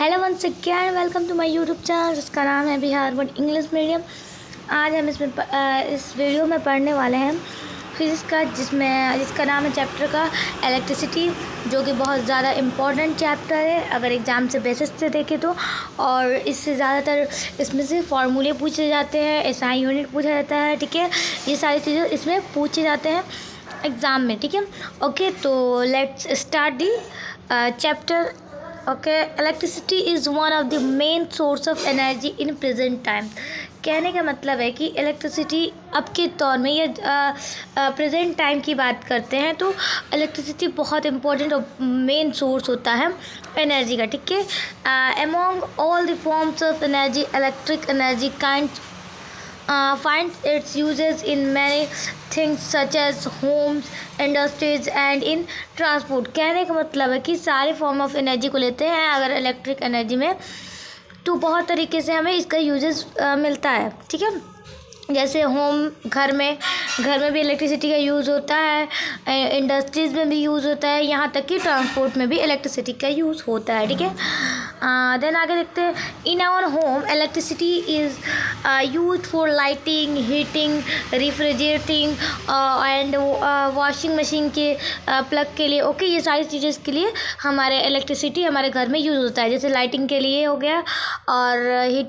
Hello once again, welcome to my YouTube channel जिसका नाम है बिहार बोर्ड इंग्लिश मीडियम। आज हम इस वीडियो में पढ़ने वाले हैं फिजिक्स का, जिसका नाम है चैप्टर का इलेक्ट्रिसिटी, जो कि बहुत ज़्यादा इम्पोर्टेंट चैप्टर है अगर एग्ज़ाम से बेसिस से देखें तो। और इससे ज़्यादातर इसमें से फार्मूले पूछे जाते हैं, एसआई यूनिट पूछा जाता है, ठीक है। ये सारी चीज़ें इसमें पूछे जाते हैं एग्ज़ाम में, ठीक है। ओके, तो let's start the chapter. Okay, electricity is one of the main source of energy in present time. कहने का मतलब है कि इलेक्ट्रिसिटी अब के दौर में ये प्रेजेंट टाइम की बात करते हैं तो इलेक्ट्रिसिटी बहुत इंपॉर्टेंट और मेन सोर्स होता है एनर्जी का, ठीक है। Among all the forms of energy, electric energy finds its uses in many things such as homes, industries and in transport। कहने का मतलब है कि सारे फॉर्म ऑफ एनर्जी को लेते हैं अगर इलेक्ट्रिक एनर्जी में, तो बहुत तरीके से हमें इसका यूजेस मिलता है, ठीक है। जैसे होम, घर में भी इलेक्ट्रिसिटी का यूज़ होता है, इंडस्ट्रीज़ में भी यूज़ होता है, यहाँ तक कि ट्रांसपोर्ट में भी इलेक्ट्रिसिटी का यूज़ होता है, ठीक है। देन आगे देखते हैं, in our home electricity is use for lighting, heating, refrigerating and washing machine के प्लग के लिए। ओके, ये सारी चीज़ें के लिए हमारे इलेक्ट्रिसिटी हमारे घर में यूज़ होता है। जैसे लाइटिंग के लिए हो गया और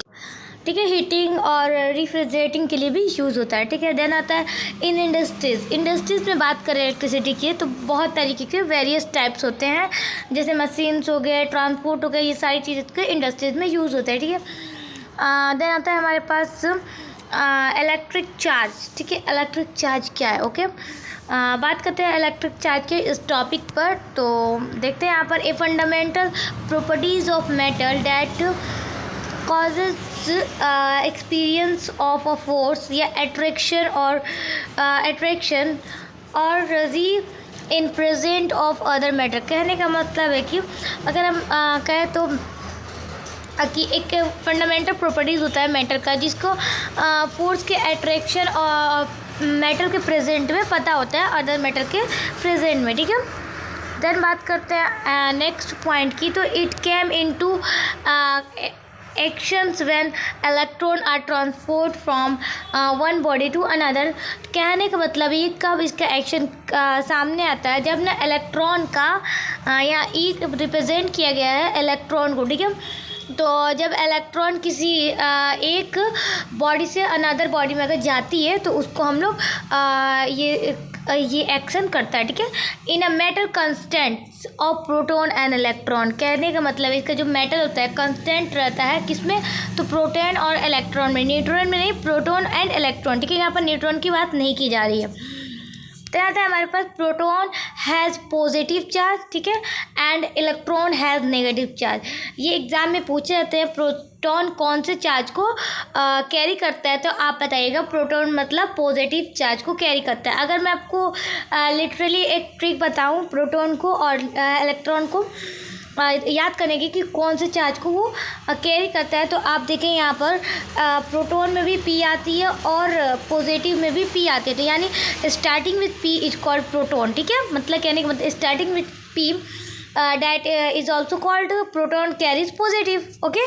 ठीक है, हीटिंग और रिफ्रिजरेटिंग के लिए भी यूज़ होता है, ठीक है। देन आता है इन इंडस्ट्रीज़ में बात करें इलेक्ट्रिसिटी की तो बहुत तरीके के वेरियस टाइप्स होते हैं, जैसे मशीन्स हो गए, ट्रांसपोर्ट हो गए, ये सारी चीज़ें के इंडस्ट्रीज़ में यूज़ होता है, ठीक है। देन आता है हमारे पास इलेक्ट्रिक चार्ज, ठीक है। इलेक्ट्रिक चार्ज क्या है? ओके, बात करते हैं इलेक्ट्रिक चार्ज के इस टॉपिक पर। तो देखते हैं यहाँ पर, a fundamental properties of metal that causes experience of a force या attraction और in present of other matter। कहने का मतलब है कि अगर हम कहें तो कि एक फंडामेंटल प्रॉपर्टीज़ होता है मैटर का, जिसको फोर्स के अट्रैक्शन और मैटर के प्रेजेंट में पता होता है अदर मैटर के प्रेजेंट में, ठीक है। देन बात करते हैं नेक्स्ट पॉइंट की, तो it came into actions when electron are transport from one body to another. कहने का मतलब ये कब इसका एक्शन सामने आता है, जब ना इलेक्ट्रॉन का या ई रिप्रेजेंट किया गया है इलेक्ट्रॉन को, ठीक है। तो जब इलेक्ट्रॉन किसी एक बॉडी से अनदर बॉडी में अगर जाती है तो उसको हम लोग ये एक्शन करता है, ठीक है। In a metal constants of proton and electron. कहने का मतलब इसका जो मेटल होता है कंस्टेंट रहता है किसमें, तो प्रोटॉन और इलेक्ट्रॉन में, न्यूट्रॉन में नहीं, प्रोटॉन एंड इलेक्ट्रॉन, ठीक है। यहाँ पर न्यूट्रॉन की बात नहीं की जा रही है। तो आता है हमारे पास प्रोटॉन हैज़ पॉजिटिव चार्ज, ठीक है, and electron has negative charge. ये एग्जाम में पूछे जाते हैं प्रोटॉन कौन से चार्ज को कैरी करता है, तो आप बताइएगा प्रोटॉन मतलब पॉजिटिव चार्ज को कैरी करता है। अगर मैं आपको लिटरली एक ट्रिक बताऊं प्रोटॉन को और इलेक्ट्रॉन को याद करने की कि कौन से चार्ज को वो कैरी करता है, तो आप देखें यहाँ पर प्रोटॉन में भी पी आती है और पॉजिटिव में भी पी आती है, तो यानी starting with P is called proton, ठीक है। मतलब कहने का मतलब starting with P that is also called proton carries positive। Okay,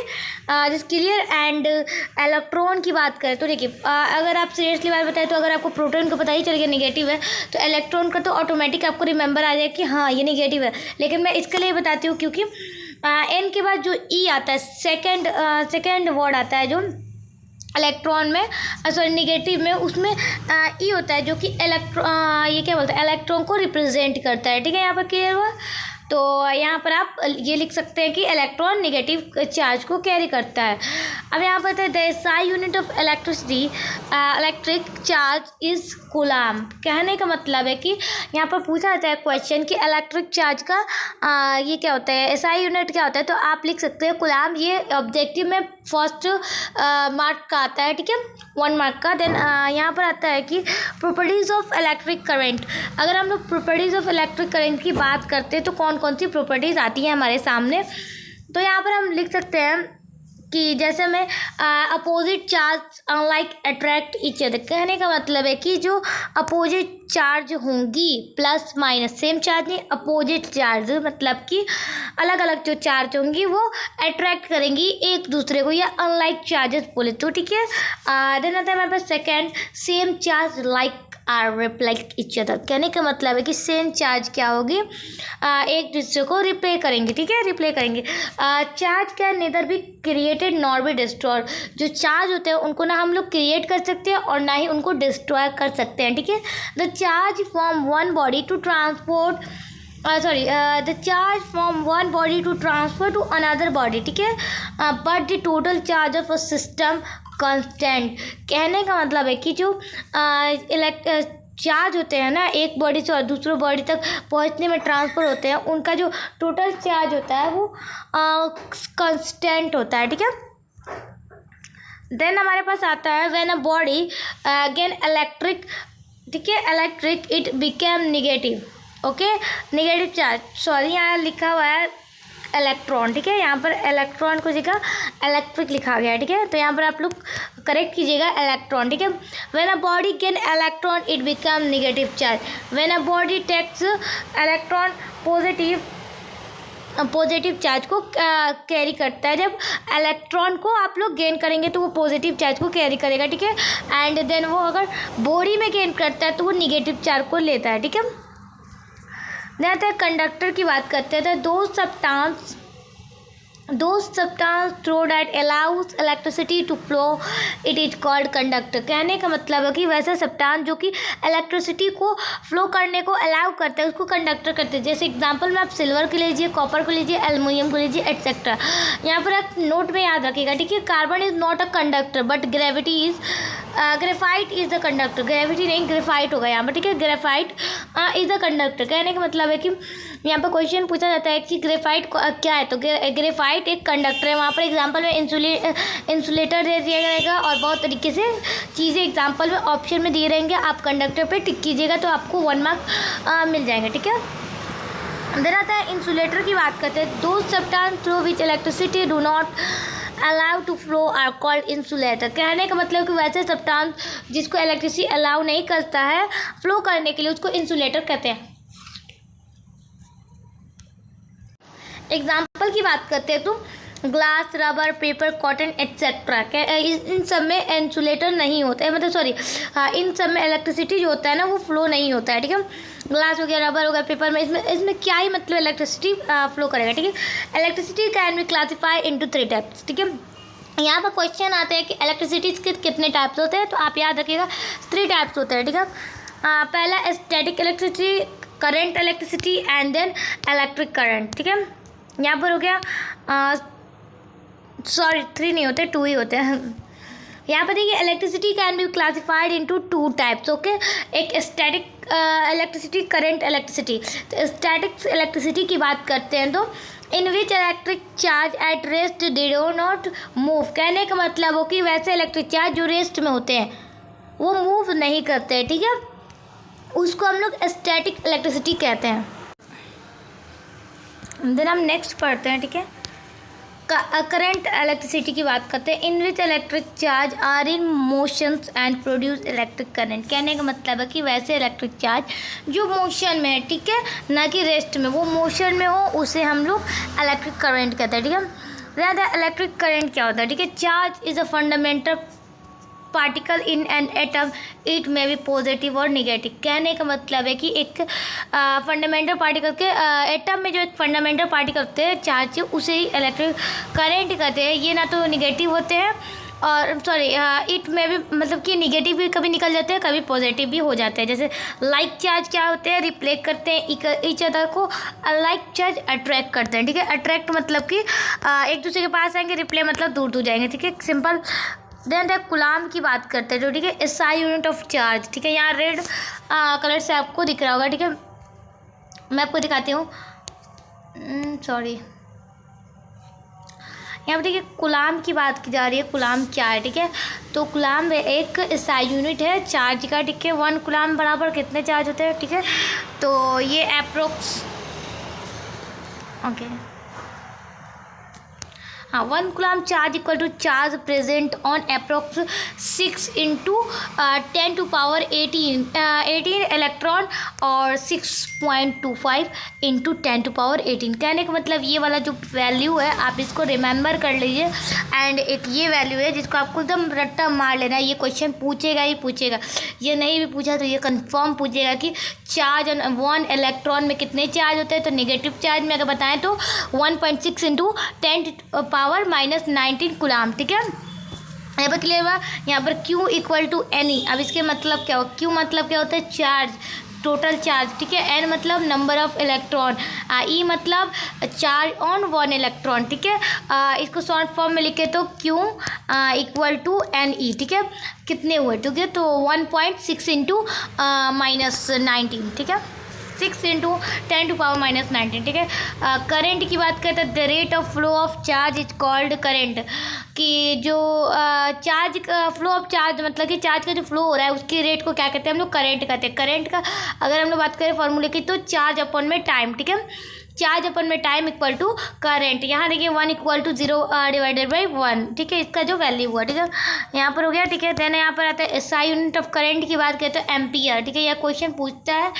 this clear. And electron की बात करें तो देखिए, अगर आप सीरियसली बात बताएं तो अगर आपको प्रोटॉन को पता ही चल गया नेगेटिव है, तो इलेक्ट्रॉन का तो ऑटोमेटिक आपको रिमेंबर आ जाए कि हाँ ये नेगेटिव है। लेकिन मैं इसके लिए बताती हूँ क्योंकि एन के बाद जो ई आता है, सेकेंड वर्ड आता है जो इलेक्ट्रॉन में, सॉरी नेगेटिव में, उसमें ई होता है जो कि ये क्या बोलते हैं, इलेक्ट्रॉन को रिप्रेजेंट करता है, ठीक है। यहाँ पर क्लियर हुआ। तो यहाँ पर आप ये लिख सकते हैं कि इलेक्ट्रॉन नेगेटिव चार्ज को कैरी करता है। अब यहाँ पर the SI unit of electricity electric charge is coulomb. कहने का मतलब है कि यहाँ पर पूछा जाता है क्वेश्चन कि इलेक्ट्रिक चार्ज का ये क्या होता है, एसआई यूनिट क्या होता है, तो आप लिख सकते हैं कूलाम। ये ऑब्जेक्टिव में फर्स्ट मार्क का आता है, ठीक है, 1 मार्क का। देन यहाँ पर आता है कि प्रॉपर्टीज़ ऑफ इलेक्ट्रिक करंट। अगर हम लोग प्रॉपर्टीज़ ऑफ इलेक्ट्रिक करंट की बात करते हैं तो कौन कौन सी प्रॉपर्टीज़ आती हैं हमारे सामने, तो यहाँ पर हम लिख सकते हैं कि जैसे में opposite charge unlike attract each other. कहने का मतलब है कि जो अपोजिट चार्ज होंगी, प्लस माइनस, सेम चार्ज नहीं, अपोजिट चार्ज, मतलब कि अलग अलग जो चार्ज होंगी वो अट्रैक्ट करेंगी एक दूसरे को, या अनलाइक चार्जेस बोले तो, ठीक है। देन आता है हमारे पास second, same charge like are repel each other. कहने का मतलब है कि सेम चार्ज क्या होगी, एक दूसरे को रिप्ले करेंगे, ठीक है, रिप्ले करेंगे। Charge can nether be created nor be destroyed. जो चार्ज होते हैं उनको ना हम लोग क्रिएट कर सकते हैं और ना ही उनको डिस्ट्रॉय कर सकते हैं, ठीक है। The charge from one body to transport the charge from one body to transfer to another body, ठीक है, but the total charge of a system constant. कहने का मतलब है कि जो चार्ज होते हैं ना, एक बॉडी से और दूसरे बॉडी तक पहुंचने में ट्रांसफ़र होते हैं, उनका जो टोटल चार्ज होता है वो कांस्टेंट होता है, ठीक है। देन हमारे पास आता है when a body gain electric, ठीक है, electric it became negative, okay, negative charge, sorry यहाँ लिखा हुआ है इलेक्ट्रॉन, ठीक है, यहाँ पर इलेक्ट्रॉन को जगह इलेक्ट्रिक लिखा गया है, ठीक है, तो यहाँ पर आप लोग करेक्ट कीजिएगा इलेक्ट्रॉन, ठीक है। When a body gain electron it become negative charge, when a body takes electron positive charge को कैरी करता है। जब इलेक्ट्रॉन को आप लोग गेन करेंगे तो वो पॉजिटिव चार्ज को कैरी करेगा, ठीक है, एंड देन वो अगर बॉडी में गेन करता है तो वो निगेटिव चार्ज को लेता है, ठीक है। देन कंडक्टर की बात करते हैं, तो those substance through that allows electricity to flow it is called conductor। कहने का मतलब है कि वैसा सब्सटेंस जो कि इलेक्ट्रिसिटी को फ्लो करने को अलाउ करता है उसको कंडक्टर करते हैं। जैसे एग्जांपल में आप सिल्वर को लीजिए, कॉपर को लीजिए, एल्युमिनियम को लीजिए, एटसेट्रा। यहाँ पर आप नोट में याद रखिएगा, ठीक है, carbon is not a conductor but graphite is the conductor. Gravity नहीं, ग्रेफाइट होगा यहाँ पर, ठीक है, ग्रेफाइट इज़ द कंडक्टर। कहने का मतलब है कि यहाँ पर क्वेश्चन पूछा जाता है कि ग्रेफाइट क्या है, तो ग्रेफाइट एक कंडक्टर है। वहाँ पर एग्जांपल में इंसुलेटर दे दिया जाएगा और बहुत तरीके से चीज़ें एग्जांपल में ऑप्शन में दिए रहेंगे, आप कंडक्टर पे टिक कीजिएगा तो आपको 1 मार्क मिल जाएंगे, ठीक है। देन आता है इंसुलेटर की बात करते हैं, those substance through which electricity do not allow to flow are called insulator. कहने का मतलब कि वैसे सब्सटेंस जिसको इलेक्ट्रिसिटी अलाउ नहीं करता है फ्लो करने के लिए उसको इंसुलेटर कहते हैं। एग्जाम्पल की बात करते हैं तो glass, rubber, paper, cotton etcetera, इन सब में इंसुलेटर नहीं होता है, मतलब सॉरी इन सब में इलेक्ट्रिसिटी जो होता है ना वो फ्लो नहीं होता है, ठीक है। ग्लास हो गया, रबर हो गया, पेपर में, इसमें क्या ही मतलब इलेक्ट्रिसिटी फ्लो करेगा, ठीक है। Electricity can B classified into 3 types, ठीक है। यहाँ पर क्वेश्चन आते हैं कि इलेक्ट्रिसिटी के कितने टाइप्स होते हैं, तो आप याद रखिएगा 3 टाइप्स होते हैं, ठीक है। पहला static electricity, current electricity and then electric current, ठीक है। यहाँ पर हो गया सॉरी 3 नहीं होते, 2 ही होते हैं। यहाँ पर देखिए electricity can be classified into 2 types, okay. एक स्टैटिक इलेक्ट्रिसिटी, करंट इलेक्ट्रिसिटी। तो स्टैटिक इलेक्ट्रिसिटी की बात करते हैं तो in which electric charge at rest they do not move. कहने का मतलब हो कि वैसे इलेक्ट्रिक चार्ज जो रेस्ट में होते हैं वो मूव नहीं करते हैं, ठीक है, उसको हम लोग स्टैटिक इलेक्ट्रिसिटी कहते हैं। देन हम नेक्स्ट पढ़ते हैं, ठीक है, करंट इलेक्ट्रिसिटी की बात करते हैं। In which electric charge are in motions and produce electric current. कहने का मतलब है कि वैसे इलेक्ट्रिक चार्ज जो मोशन में है, ठीक है, ना कि रेस्ट में, वो मोशन में हो उसे हम लोग इलेक्ट्रिक करंट कहते हैं, ठीक है। इलेक्ट्रिक करंट क्या होता है, ठीक है। Charge is a fundamental particle in an atom, it में भी पॉजिटिव और निगेटिव। कहने का मतलब है कि एक फंडामेंटल पार्टिकल के एटम में जो एक फंडामेंटल पार्टिकल होते हैं चार्ज, उसे ही इलेक्ट्रिक करंट कहते हैं। ये ना तो निगेटिव होते हैं और सॉरी इट में भी, मतलब कि निगेटिव भी कभी निकल जाते हैं, कभी पॉजिटिव भी हो जाते हैं। जैसे लाइक चार्ज क्या होते हैं, रिप्लेस करते हैं ईच अदर को, लाइक चार्ज अट्रैक्ट करते हैं, ठीक है। अट्रैक्ट मतलब कि एक दूसरे के पास आएंगे, रिप्ले मतलब दूर दूर जाएंगे, ठीक है, सिंपल। देन कूलाम की बात करते हैं जो, ठीक है, एसआई यूनिट ऑफ चार्ज, ठीक है। यहाँ रेड कलर से आपको दिख रहा होगा, ठीक है, मैं आपको दिखाती हूँ, सॉरी यहाँ पर देखिए कूलाम की बात की जा रही है। कूलाम क्या है, ठीक है, तो कूलाम एक एसआई यूनिट है चार्ज का, ठीक है। 1 कूलाम बराबर कितने चार्ज होते हैं, ठीक है, तो ये अप्रोक्स, ओके हाँ 1 coulomb charge equal to charge present on approx 6 into 10 to power 18 electron और 6.25 इंटू 10 टू पावर 18। कहने का मतलब ये वाला जो वैल्यू है आप इसको रिमेंबर कर लीजिए। एंड एक ये वैल्यू है जिसको आपको एकदम रट्टा मार लेना है। ये क्वेश्चन पूछेगा ही पूछेगा, ये नहीं भी पूछा तो ये कंफर्म पूछेगा कि चार्ज ऑन 1 इलेक्ट्रॉन में कितने चार्ज होते हैं। तो नेगेटिव चार्ज में अगर बताएं तो 1.6 इंटू 10 पावर -19 कूलम। ठीक है, यहाँ पर क्लियर हुआ। यहाँ पर Q इक्वल टू एनी। अब इसके मतलब क्या हो, Q मतलब क्या होता है चार्ज, टोटल चार्ज। ठीक है, N मतलब नंबर ऑफ इलेक्ट्रॉन, E मतलब चार्ज ऑन 1 इलेक्ट्रॉन। ठीक है, इसको शॉर्ट फॉर्म में लिखे तो Q इक्वल टू NE। ठीक है, कितने हुए, ठीक है, तो 1.6 इंटू -19। ठीक है, 6 इंटू 10 टू पावर -19। ठीक है, करंट की बात करते हैं, the rate of flow of charge is called current. कि जो चार्ज का फ्लो ऑफ चार्ज मतलब कि चार्ज का जो फ्लो हो रहा है उसके रेट को क्या कहते हैं हम लोग, करंट कहते हैं। करंट का अगर हम लोग बात करें फॉर्मूले की तो चार्ज अपॉन में टाइम। ठीक है, चार्ज अपन में टाइम इक्वल टू करंट। यहाँ देखिए 1 इक्वल टू 0 डिवाइडेड बाई 1। ठीक है, इसका जो वैल्यू हुआ। ठीक है, यहाँ पर हो गया। ठीक है, देन यहाँ पर आता है SI यूनिट ऑफ करंट की बात करते हैं एम्पियर। ठीक है, यह क्वेश्चन पूछता है,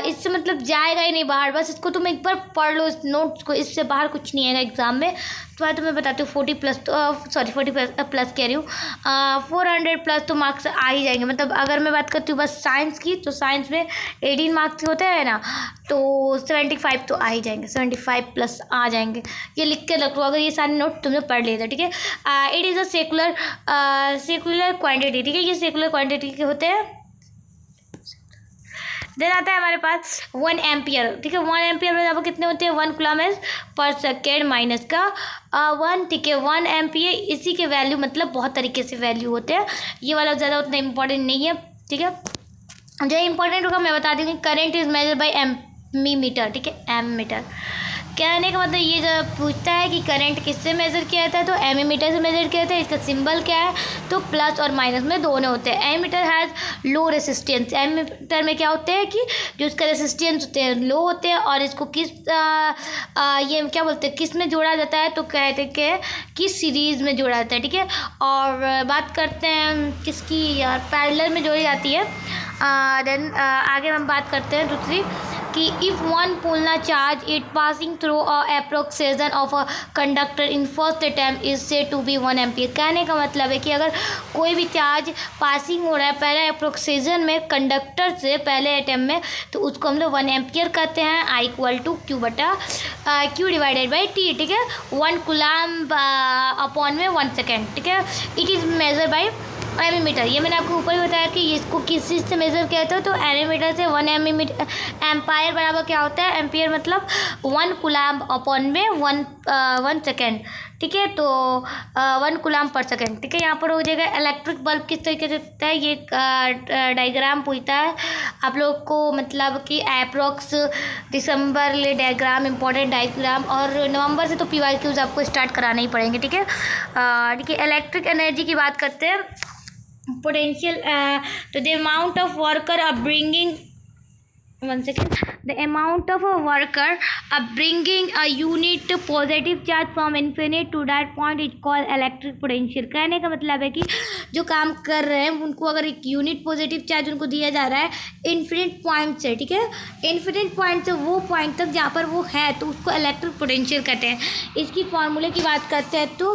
इससे मतलब जाएगा ही नहीं बाहर, बस इसको तुम एक बार पढ़ लो इस नोट्स को, इससे बाहर कुछ नहीं आएगा एग्जाम में। तो मैं तुम्हें बताती हूँ 40 प्लस कह रही हूँ 400 प्लस तो मार्क्स आ ही जाएंगे। मतलब अगर मैं बात करती हूँ बस साइंस की, तो साइंस में 18 मार्क्स होते हैं ना, तो 75 तो आ ही जाएंगे, 75 प्लस आ जाएंगे। ये लिख के रख लो अगर ये सारे नोट तुमने पढ़ लिए थे। ठीक है, it is a secular quantity. ठीक है, ये सेकुलर क्वांटिटी के होते हैं। देन आता है हमारे पास 1 एम्पियर। ठीक है, 1 एम्पियर में आपको कितने होते हैं, 1 कूलम पर सेकेंड माइनस का 1। ठीक है, 1 एम्पियर, इसी के वैल्यू मतलब बहुत तरीके से वैल्यू होते हैं। ये वाला ज़्यादा उतना इंपॉर्टेंट नहीं है। ठीक है, जो इंपॉर्टेंट होगा मैं बता दूँगी। Current is measure by ammeter. ठीक है, एमीमीटर कहने का मतलब ये जो पूछता है कि करंट किससे मेज़र किया जाता है, तो एमीमीटर से मेज़र किया जाता है। इसका सिंबल क्या है, तो प्लस और माइनस में दोनों होते हैं। एमीमीटर हैज़ लो रेसिस्टेंस। एमीमीटर में क्या होते हैं कि जो इसका रेसिस्टेंस होते हैं लो होते हैं। और इसको किस ये क्या बोलते हैं, किस में जोड़ा जाता है, तो कहते हैं कि सीरीज़ में जोड़ा जाता है। ठीक है, और बात करते हैं किसकी यार, पैरेलल में जोड़ी जाती है। देन आगे हम बात करते हैं दूसरी कि if one polar charge it passing through approximation of a conductor in first attempt is said to be 1 ampere. कहने का मतलब है कि अगर कोई भी चार्ज पासिंग हो रहा है पहले अप्रोक्सेशन में कंडक्टर से पहले अटैम्प्ट में, तो उसको हम लोग 1 एम्पियर कहते हैं। I इक्वल टू Q बटा Q डिवाइडेड बाई T। ठीक है, 1 कूलम अपॉन में 1 सेकेंड। ठीक है, इट इज़ मेजर बाई एमीमीटर। ये मैंने आपको ऊपर ही बताया कि इसको किस चीज़ से मेज़र किया था, तो एमीमीटर से। 1 एमीमीटर एम्पायर बराबर क्या होता है, एम्पियर मतलब 1 कूलम अपॉन में 1 सेकेंड। ठीक है, तो 1 कूलम पर सेकेंड। ठीक है, यहाँ पर हो जाएगा इलेक्ट्रिक बल्ब किस तरीके से दिखता है, ये डायग्राम पूछता है आप लोग को। मतलब कि अप्रॉक्स दिसंबर ले डायग्राम इंपॉर्टेंट डायग्राम, और नवंबर से तो PYQs आपको स्टार्ट कराने ही पड़ेंगे। ठीक है, ठीक है, इलेक्ट्रिक एनर्जी की बात करते हैं। potential तो the amount of worker upbringing the amount of a worker upbringing a unit positive charge from infinite to that point is called electric potential। कहने का मतलब है कि जो काम कर रहे हैं उनको अगर एक यूनिट पॉजिटिव चार्ज उनको दिया जा रहा है इन्फिनिट पॉइंट से। ठीक है, इन्फिनिट पॉइंट से वो पॉइंट तक जहाँ पर वो है तो उसको इलेक्ट्रिक पोटेंशियल कहते हैं। इसकी फॉर्मूले की बात करते हैं तो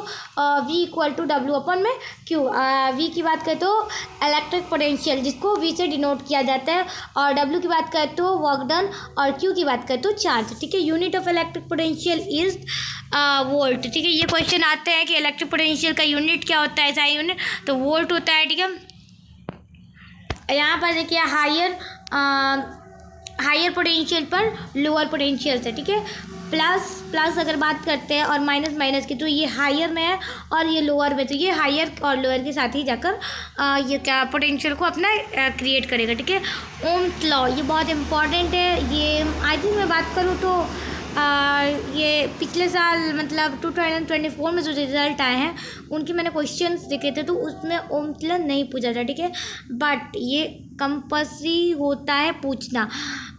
V इक्वल टू W अपन में Q। V की बात करें तो इलेक्ट्रिक पोटेंशियल जिसको V से डिनोट किया जाता है, और W की बात करें तो वर्क डन, और Q की बात करें तो चार्ज। ठीक है, unit of electric potential is volt. ठीक है, ये क्वेश्चन आते हैं कि इलेक्ट्रिक पोटेंशियल का यूनिट क्या होता है, ऐसा यूनिट तो वोल्ट होता है। ठीक है, यहाँ पर देखिए हायर पोटेंशियल पर लोअर पोटेंशियल से। ठीक है, प्लस अगर बात करते हैं और माइनस की, तो ये हायर में है और ये लोअर में, तो ये हायर और लोअर के साथ ही जाकर ये क्या पोटेंशियल को अपना क्रिएट करेगा। ठीक है, ओम्स लॉ ये बहुत इंपॉर्टेंट है। ये आई थिंक मैं बात करूँ तो ये पिछले साल मतलब 2024 में जो रिज़ल्ट आए हैं उनके मैंने क्वेश्चंस देखे थे तो उसमें ओम्स लॉ नहीं पूछा था। ठीक है, बट ये कंपल्सरी होता है पूछना।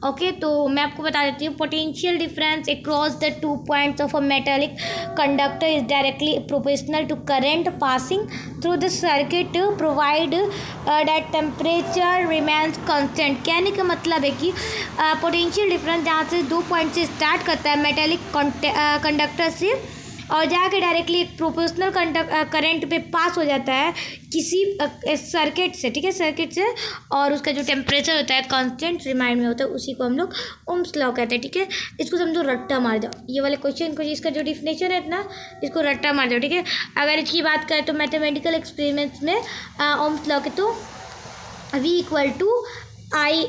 ओके, तो मैं आपको बता देती हूँ, potential difference across the 2 points of a metallic conductor is directly proportional to current passing through the circuit provide that temperature remains constant. कहने का मतलब है कि पोटेंशियल डिफरेंस जहाँ से 2 पॉइंट से स्टार्ट करता है मेटालिक कंडक्टर से और जाके डायरेक्टली एक प्रोपोर्शनल करंट पे पास हो जाता है किसी सर्किट से, ठीक है, सर्किट से, और उसका जो टेम्परेचर होता है कांस्टेंट रिमाइंड में होता है, उसी को हम लोग ओम्स लॉ कहते हैं। ठीक है, इसको समझो रट्टा मार जाओ, ये वाले क्वेश्चन को, इसका जो डिफिनेशन है इतना, इसको रट्टा मार जाओ। ठीक है, अगर इसकी बात करें तो मैथमेटिकल एक्सपेरिमेंट्स में ओम्स लॉ के तो V equal to I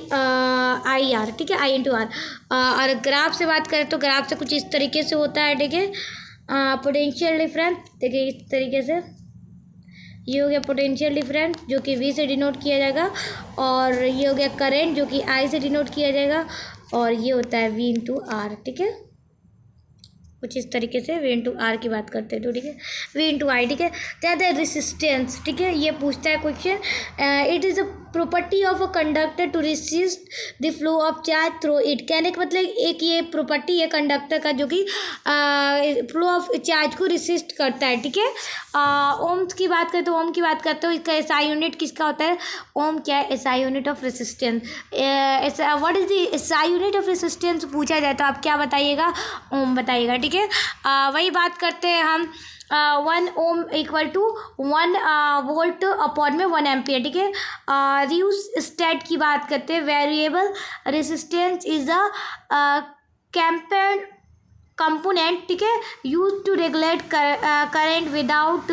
R, ठीक है, I इंटू आर। और ग्राफ से बात करें तो ग्राफ से कुछ इस तरीके से होता है। ठीक है, पोटेंशियल डिफरेंस देखिए इस तरीके से, ये हो गया पोटेंशियल डिफरेंस जो कि V से डिनोट किया जाएगा, और ये हो गया करंट जो कि I से डिनोट किया जाएगा, और ये होता है V इंटू आर। ठीक है, कुछ इस तरीके से V इंटू आर की बात करते हैं तो, ठीक है, V इंटू आई। ठीक है, ज़्यादा रेसिस्टेंस, ठीक है, ये पूछता है question, it is a property of a conductor to resist the flow of charge through it. कहने का मतलब एक ये प्रॉपर्टी है कंडक्टर का जो कि फ्लो ऑफ चार्ज को रेसिस्ट करता है। ठीक है, ओम्स की बात करें तो ओम की बात करते हो, इसका एसआई यूनिट किसका होता है? ओम क्या है? SI unit of resistance. What is the SI unit of resistance पूछा जाए तो आप क्या बताइएगा? ओम बताइएगा। ठीक है, वही बात करते हैं हम 1 ohm equal to 1 volt upon में 1 एम्पियर। ठीक है, रियोस्टेट की बात करते हैं, variable resistance is a component, ठीक है, use to regulate current without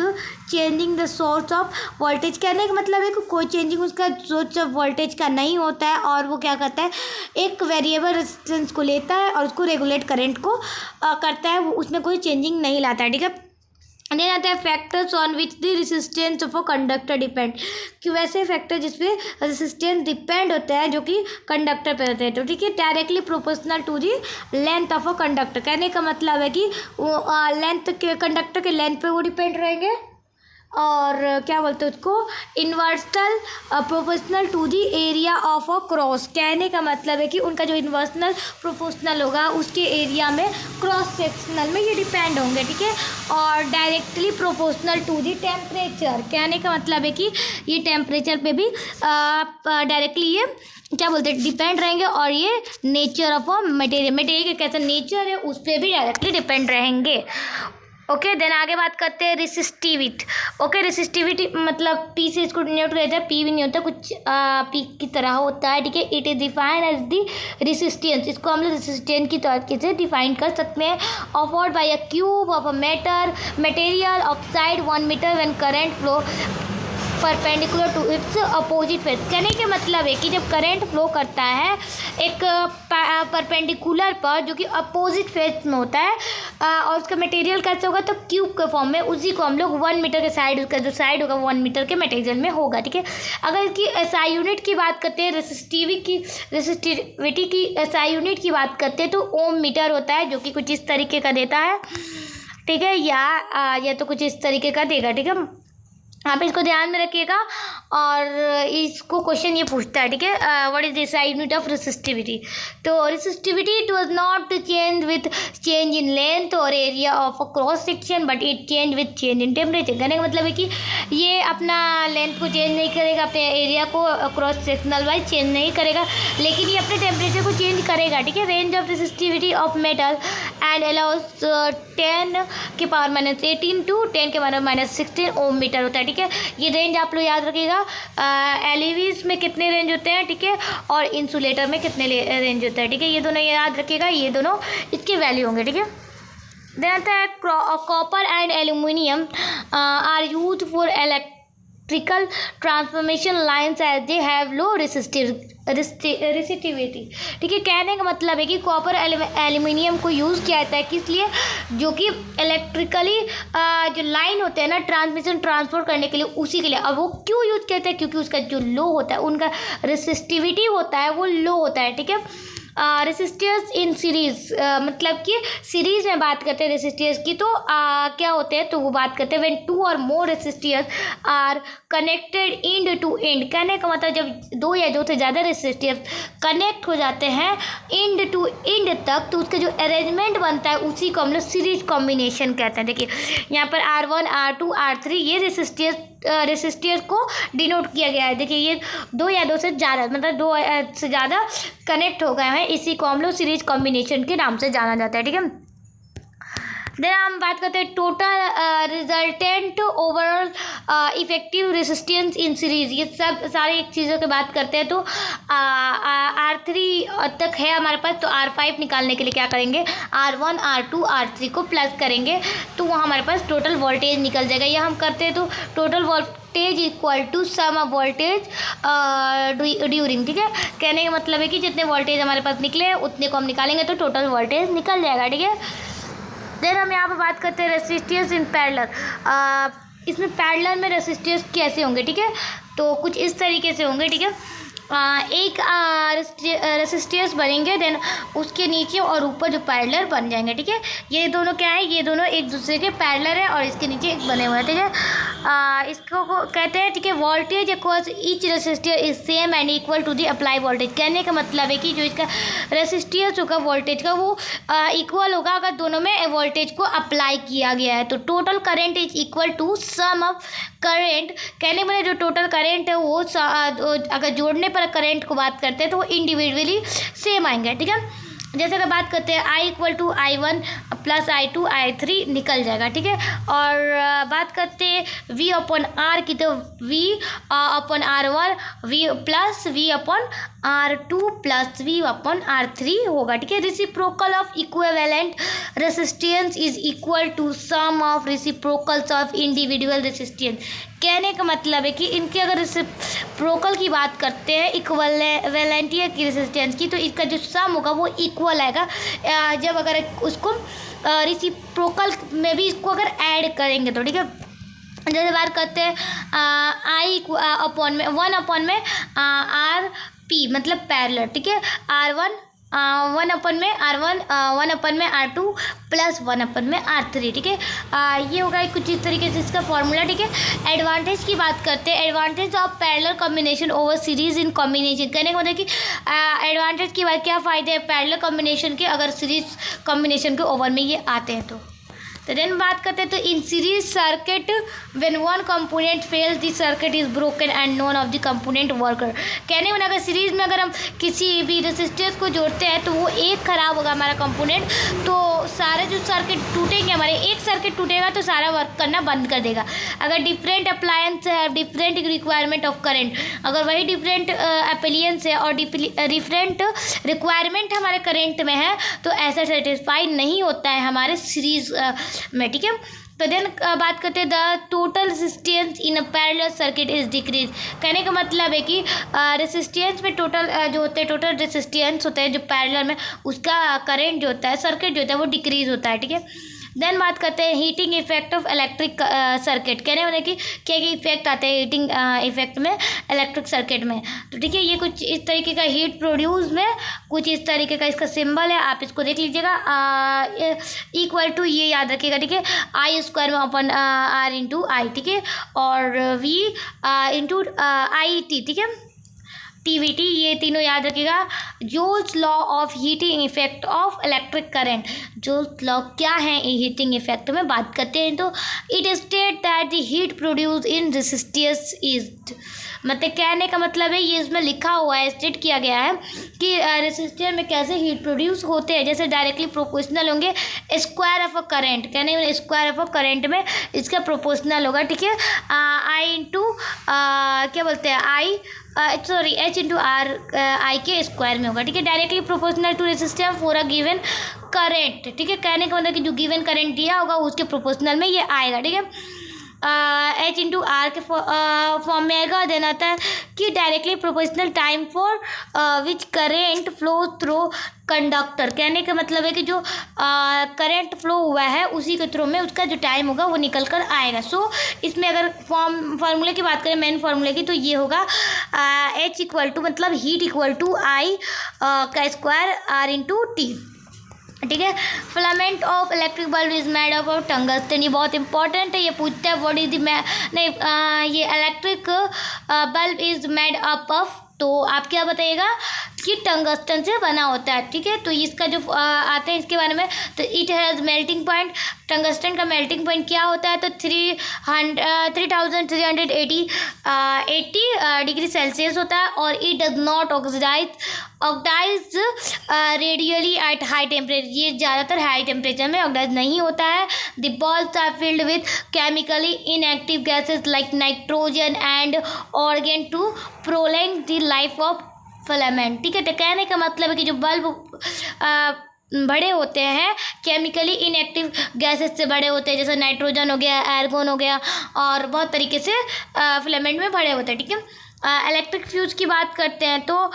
changing the source of voltage. कहने का मतलब है कि कोई चेंजिंग उसका सोर्स ऑफ वोल्टेज का नहीं होता है, और वो क्या करता है, एक वेरिएबल रेजिस्टेंस को लेता है और उसको रेगुलेट करंट को करता है, वो उसमें कोई चेंजिंग नहीं लाता है। ठीक है, देन आता है factors on which the resistance of a conductor depend, कि वैसे फैक्टर जिसपे रेसिस्टेंस डिपेंड होता है जो कि कंडक्टर पे होते हैं। तो ठीक है, directly proportional to the length of a conductor. कहने का मतलब है कि वो लेंथ के कंडक्टर के लेंथ पे वो डिपेंड रहेंगे, और क्या बोलते हैं उसको, inversely proportional to the area of a cross. कहने का मतलब है कि उनका जो इन्वर्सल प्रोपोर्शनल होगा उसके एरिया में क्क्रॉस सेक्शनल में ये डिपेंड होंगे। ठीक है, और directly proportional to the temperature. कहने का मतलब है कि ये टेम्परेचर पे भी डायरेक्टली ये क्या बोलते हैं, डिपेंड रहेंगे, और ये nature of a material, material का कैसा नेचर है उस पर भी डायरेक्टली डिपेंड रहेंगे। ओके, देन आगे बात करते हैं रेसिस्टिविटी। ओके, रेसिस्टिविटी मतलब पी से इसको डिनोट रहता है, पी भी नहीं होता, कुछ पी की तरह होता है। ठीक है, it is defined as the resistance. इसको हम लोग रेसिस्टेंस की तरीके से डिफाइन कर सकते हैं, offered by a cube of a material of side 1 metre when current flow perpendicular to its opposite face. कहने के मतलब है कि जब करंट फ्लो करता है एक परपेंडिकुलर पर जो कि अपोजिट फेस में होता है, और उसका मटेरियल कैसे होगा, तो क्यूब के फॉर्म में, उसी को हम लोग 1 मीटर के साइड, उसका जो साइड होगा 1 मीटर के मटेरियल में होगा। ठीक है, अगर इसकी एसआई यूनिट की बात करते हैं, रेसिस्टिविटी की एसआई यूनिट की बात करते हैं तो ओम मीटर होता है, जो कि कुछ इस तरीके का देता है। ठीक है, या तो कुछ इस तरीके का देगा। ठीक है, आप इसको ध्यान में रखिएगा, और इसको क्वेश्चन ये पूछता है। ठीक है, what is this unit of resistivity. तो resistivity it was not change with change in length और area of a cross section, but it change with change in temperature. कहने का मतलब है कि ये अपना लेंथ को चेंज नहीं करेगा, अपने एरिया को क्रॉस सेक्शनल वाइज चेंज नहीं करेगा, लेकिन ये अपने टेम्परेचर को चेंज करेगा। ठीक है, range of resistivity of metal and allow us 10 के पावर -18 टू 10 के पावर -16 ओम मीटर होता है। ठीक है, ये रेंज आप लोग याद रखिएगा। एलईडीज में कितने रेंज होते हैं, ठीक है, और इंसुलेटर में कितने रेंज होता है। ठीक है, ये दोनों याद रखिएगा, ये दोनों इसके वैल्यू होंगे। ठीक है, देन आता है copper and aluminium are used for electrical transformation lines as they have low resistivity. ठीक है, कहने का मतलब है कि कॉपर एल्यूमिनियम को यूज़ किया जाता है किस लिए, जो कि इलेक्ट्रिकली जो लाइन होते हैं ना ट्रांसमिशन ट्रांसपोर्ट करने के लिए, उसी के लिए। अब वो क्यों यूज़ करते हैं, क्योंकि उसका जो लो होता है, उनका रेसिस्टिविटी होता है वो लो होता है। ठीक है, रेसिस्टर्स इन सीरीज, मतलब कि सीरीज में बात करते हैं रेसिस्टर्स की तो क्या होते हैं, तो वो बात करते हैं व्हेन टू और more resistors are connected end to end. कहने का मतलब जब दो या दो से ज़्यादा रेसिस्टर्स कनेक्ट हो जाते हैं एंड टू एंड तक, तो उसका जो अरेंजमेंट बनता है उसी को हम लोग सीरीज कॉम्बिनेशन कहते हैं। देखिए यहाँ पर R1 R2 R3 ये रेसिस्टर्स को डिनोट किया गया है। देखिए ये दो या दो से ज़्यादा, मतलब दो से ज़्यादा कनेक्ट हो गए हैं, इसी को हम लोग सीरीज कॉम्बिनेशन के नाम से जाना जाता है। ठीक है, देन हम बात करते हैं total resultant overall effective resistance in series. ये सब सारी एक चीज़ों की बात करते हैं। तो R3 तक है हमारे पास, तो R5 निकालने के लिए क्या करेंगे, R1 R2 R3 को प्लस करेंगे तो वहाँ हमारे पास टोटल वोल्टेज निकल जाएगा। यह हम करते हैं तो total voltage equal to sum of voltage during. ठीक है, कहने का मतलब है कि जितने वोल्टेज हमारे पास निकले हैं उतने को हम निकालेंगे तो टोटल वोल्टेज निकल जाएगा। ठीक है, देन हम यहाँ पर बात करते हैं रेसिस्टेंस इन पैरेलल। इसमें पैरेलल में रेसिस्टेंस कैसे होंगे, ठीक है, तो कुछ इस तरीके से होंगे। ठीक है, एक रेसिस्टेंस बनेंगे, देन उसके नीचे और ऊपर जो पैरेलल बन जाएंगे। ठीक है, ये दोनों क्या है, ये दोनों एक दूसरे के पैरेलल है और इसके नीचे एक बने हुए हैं। ठीक है, इसको कहते हैं, ठीक है, voltage across each resistor is same and equal to the apply voltage. कहने का मतलब है कि जो इसका रेसिस्टेंस होगा वोल्टेज का वो इक्वल होगा अगर दोनों में वोल्टेज को अप्लाई किया गया है। तो total current is equal to sum of current. कहने में जो टोटल करेंट है वो अगर जोड़ने पर करंट को बात करते हैं तो वो इंडिविजुअली सेम आएंगे। ठीक है, जैसे अगर बात करते हैं I equal to I1 plus I2 I3 निकल जाएगा। ठीक है, और बात करते हैं V अपॉन R की, तो V upon R1 V plus V upon R2 plus V upon R3 होगा। ठीक है, reciprocal of equivalent resistance is equal to sum of reciprocals of individual resistance. कहने का मतलब है कि इनके अगर रेसिप्रोकल की बात करते हैं इक्विवेलेंटिया की रेसिस्टेंस की, तो इसका जो सम होगा वो इक्वल आएगा जब अगर उसको रेसिप्रोकल में भी इसको अगर ऐड करेंगे तो। ठीक है, जैसे बात करते हैं I अपॉन में 1 अपॉन में RP मतलब पैरेलल। ठीक है, R1 1 अपन में R1 1 अपन में R2 प्लस 1 अपन में R3। ठीक है, ये होगा कुछ इस तरीके से इसका फॉर्मूला। ठीक है, एडवांटेज की बात करते हैं, advantage of parallel combination over series in combination. कहने का मतलब कि एडवांटेज की बात क्या फ़ायदे हैं पैरेलल कॉम्बिनेशन के अगर सीरीज कॉम्बिनेशन के ओवर में ये आते हैं तो देन बात करते हैं तो in series circuit when one component fails the circuit is broken and known of the component worker. कहने में अगर सीरीज में अगर हम किसी भी रेसिस्टेंस को जोड़ते हैं तो वो एक ख़राब होगा हमारा कंपोनेंट, तो सारे जो सर्किट टूटेंगे हमारे, एक सर्किट टूटेगा तो सारा वर्क करना बंद कर देगा। अगर डिफरेंट अप्लायंस है, डिफरेंट रिक्वायरमेंट ऑफ करेंट, अगर वही डिफरेंट अप्लायंस है और डिफरेंट रिक्वायरमेंट हमारे करेंट में है तो ऐसा सेटिस्फाई नहीं होता है हमारे सीरीज में। ठीक है, तो देन बात करते हैं the total resistance in a parallel circuit is decrease. कहने का मतलब है कि रेसिस्टेंस में टोटल जो होते हैं, टोटल रेसिस्टेंस होता है जो पैरेलल में, उसका करंट जो होता है, सर्किट जो होता है वो डिक्रीज होता है। ठीक है, देन बात करते हैं heating effect of electric circuit. कहने वाले कि क्या क्या इफेक्ट आते हैं हीटिंग इफेक्ट में इलेक्ट्रिक सर्किट में। तो ठीक है, ये कुछ इस तरीके का हीट प्रोड्यूस में कुछ इस तरीके का इसका सिंबल है, आप इसको देख लीजिएगा। इक्वल टू ये याद रखिएगा। ठीक है, आई स्क्वायर में अपन R इंटू आई। ठीक है, और V इंटू IT। ठीक है, TVT, ये तीनों याद रखिएगा। जोल्स law of heating effect of electric current. जोल्स law क्या है हीटिंग इफेक्ट में बात करते हैं तो it state that the heat produce in resistance is, मतलब कहने का मतलब है ये इसमें लिखा हुआ है, स्टेट किया गया है कि रेसिस्टर में कैसे हीट प्रोड्यूस होते हैं, जैसे डायरेक्टली प्रोपोर्शनल होंगे स्क्वायर ऑफ अ करंट। कहने में स्क्वायर ऑफ अ करंट में इसका प्रोपोर्शनल होगा। ठीक है, आई इंटू क्या बोलते हैं I sorry H into R I के स्क्वायर में होगा। ठीक है, directly proportional to resistance for a given current. ठीक है, कहने का मतलब कि जो गिवन करेंट दिया होगा उसके प्रोपोर्शनल में ये आएगा। ठीक है, एच इंटू आर के फॉर्म में आएगा। देन आता है कि directly proportional time for which current flow through conductor. कहने का मतलब है कि जो करंट फ्लो हुआ है उसी के थ्रू में उसका जो टाइम होगा वो निकल कर आएगा। सो इसमें अगर फार्मूले की बात करें मेन फार्मूले की, तो ये होगा एच इक्वल टू मतलब हीट इक्वल टू आई का स्क्वायर आर इंटू टी। ठीक है। Filament of electric bulb is made up of tungsten. ये बहुत इंपॉर्टेंट है, ये पूछता है व्हाट इज द ये electric bulb is made up of, तो आप क्या बताइएगा कि टंगस्टन से बना होता है। ठीक है। तो इसका जो आता है इसके बारे में, तो it has melting point. Tungsten का मेल्टिंग पॉइंट क्या होता है, तो 3380 डिग्री सेल्सियस होता है। और it does not oxidise readily at high temperature. ये ज़्यादातर हाई टेम्परेचर में ऑक्साइज नहीं होता है। The bulbs are filled with chemically inactive gases like nitrogen and argon to prolong the life of filament. ठीक है। तो कहने का मतलब है कि जो बल्ब बड़े होते हैं केमिकली इनएक्टिव गैसेस से बड़े होते हैं, जैसे नाइट्रोजन हो गया, आर्गन हो गया, और बहुत तरीके से फिलामेंट में बड़े होते हैं। ठीक है। इलेक्ट्रिक फ्यूज की बात करते हैं तो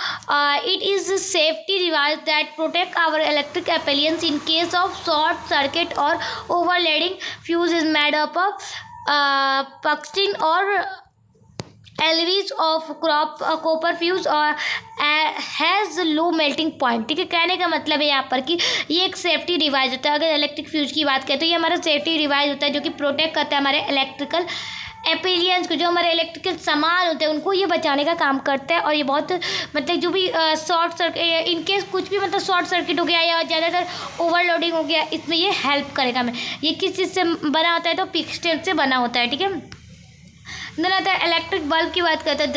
it is safety device that protect our electric appliance in case of short circuit और overloading. Fuse is made up of tungsten और एलवीज ऑफ कॉपर फ्यूज और हैज़ लो मेल्टिंग पॉइंट। ठीक है। कहने का मतलब है यहाँ पर कि ये एक सेफ्टी डिवाइस होता है। अगर इलेक्ट्रिक फ्यूज की बात करें तो ये हमारा सेफ्टी डिवाइस होता है जो कि प्रोटेक्ट करता है हमारे इलेक्ट्रिकल एप्लायंस को, जो हमारे इलेक्ट्रिकल सामान होते हैं उनको ये बचाने का काम करता है। और ये बहुत मतलब जो भी शॉर्ट सर्किट इनकेस कुछ भी मतलब शॉर्ट सर्किट हो गया या ज़्यादातर ओवरलोडिंग हो गया, इसमें ये हेल्प करेगा हमें। ये किस चीज़ से बना होता है, तो पिक्स्टन से बना होता है। ठीक है। देन आता है इलेक्ट्रिक बल्ब की बात करते हैं, the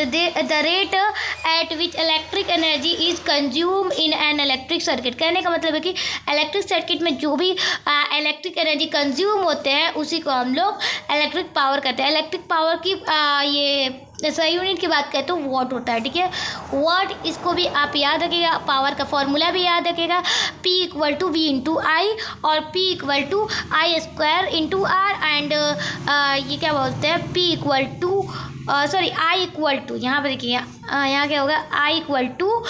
rate at which electric energy is consume in an electric circuit. कहने का मतलब है कि इलेक्ट्रिक सर्किट में जो भी इलेक्ट्रिक एनर्जी कंज्यूम होते हैं उसी को हम लोग इलेक्ट्रिक पावर कहते हैं। इलेक्ट्रिक पावर की ये सही यूनिट की बात करें तो वॉट होता है। ठीक है। वॉट, इसको भी आप याद रखिएगा, पावर का फॉर्मूला भी याद रखिएगा, P equal to V into I और P equal to I square into R. And ये क्या बोलते हैं, P equal to I equal to, यहाँ पर देखिए यहाँ क्या होगा, I equal to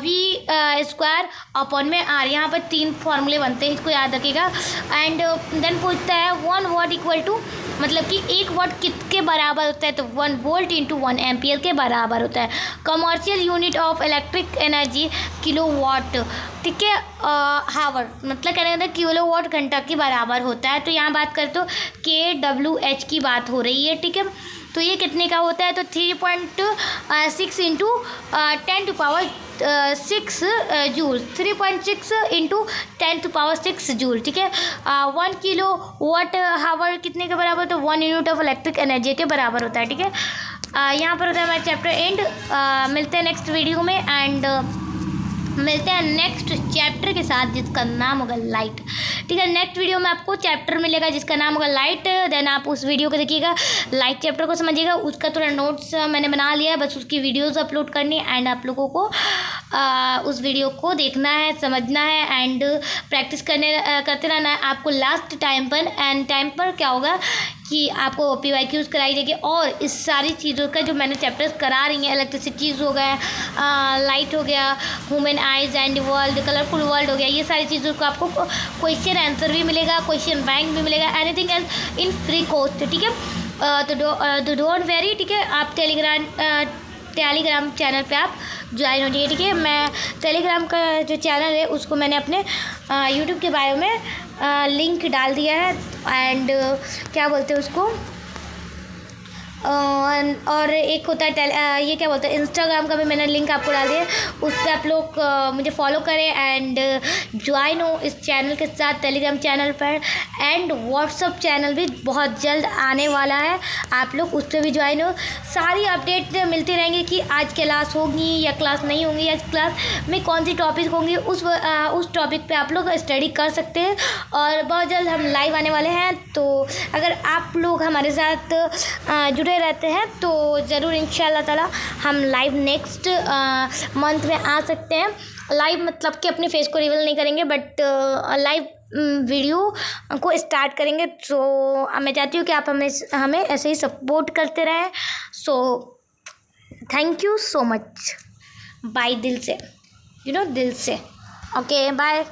V square upon में आर। यहाँ पर 3 फॉर्मूले बनते हैं, इसको याद रखिएगा। एंड देन पूछता है 1 वॉट इक्वल टू, मतलब कि 1 वॉट किसके बराबर होता है, तो 1 वोल्ट इंटू 1 एम्पियर के बराबर होता है। Commercial unit of electric energy kilo watt. ठीक है। हावर मतलब कहने का किलो वाट घंटा के बराबर होता है। तो यहाँ बात करें तो KWH की बात हो रही है। ठीक है। तो ये कितने का होता है, तो 3.6 इंटू 10⁻6 जूल, 3.6 इंटू 10⁻6 जूल। ठीक है। 1 किलो वाट हावर कितने के बराबर, तो 1 यूनिट ऑफ इलेक्ट्रिक एनर्जी के बराबर होता है। ठीक है। यहाँ पर होता है हमारा चैप्टर एंड। मिलते हैं नेक्स्ट वीडियो में एंड मिलते हैं नेक्स्ट चैप्टर के साथ जिसका नाम होगा लाइट। ठीक है। नेक्स्ट वीडियो में आपको चैप्टर मिलेगा जिसका नाम होगा लाइट। देन आप उस वीडियो को देखिएगा, लाइट चैप्टर को समझिएगा। उसका थोड़ा नोट्स मैंने बना लिया है, बस उसकी वीडियोस अपलोड करनी है एंड आप लोगों को उस वीडियो को देखना है, समझना है एंड प्रैक्टिस करते रहना है। आपको लास्ट टाइम पर क्या होगा कि आपको PYQs कराई जाएगी और इस सारी चीज़ों का जो मैंने चैप्टर्स करा रही हैं, इलेक्ट्रिसिटीज़ हो गया, लाइट हो गया, human eyes and world, colourful world हो गया, ये सारी चीज़ों को आपको क्वेश्चन आंसर भी मिलेगा, क्वेश्चन बैंक भी मिलेगा, anything else in free cost. ठीक है। तो डोंट वेरी। ठीक है। आप टेलीग्राम चैनल पे आप ज्वाइन हो जाइए। ठीक है। मैं टेलीग्राम का जो चैनल है उसको मैंने अपने यूट्यूब के बायो में लिंक डाल दिया है एंड क्या बोलते हैं उसको, और एक होता है ये क्या बोलते हैं, इंस्टाग्राम का भी मैंने लिंक आपको डाल दिया है। उस पर आप लोग मुझे फॉलो करें एंड ज्वाइन हो इस चैनल के साथ, टेलीग्राम चैनल पर। एंड व्हाट्सअप चैनल भी बहुत जल्द आने वाला है, आप लोग उस पर भी ज्वाइन हो। सारी अपडेट मिलती रहेंगी कि आज क्लास होगी या क्लास नहीं होंगी, या क्लास में कौन सी टॉपिक होंगी, उस टॉपिक पे आप लोग स्टडी कर सकते हैं। और बहुत जल्द हम लाइव आने वाले हैं, तो अगर आप लोग हमारे साथ जुड़े रहते हैं तो ज़रूर इंशाल्लाह ताला हम लाइव नेक्स्ट मंथ में आ सकते हैं। लाइव मतलब कि अपने फेस को रिवील नहीं करेंगे, बट लाइव वीडियो को स्टार्ट करेंगे। तो मैं चाहती हूँ कि आप हमें ऐसे ही सपोर्ट करते रहें। So thank you so much, bye, दिल से, दिल से। Okay bye.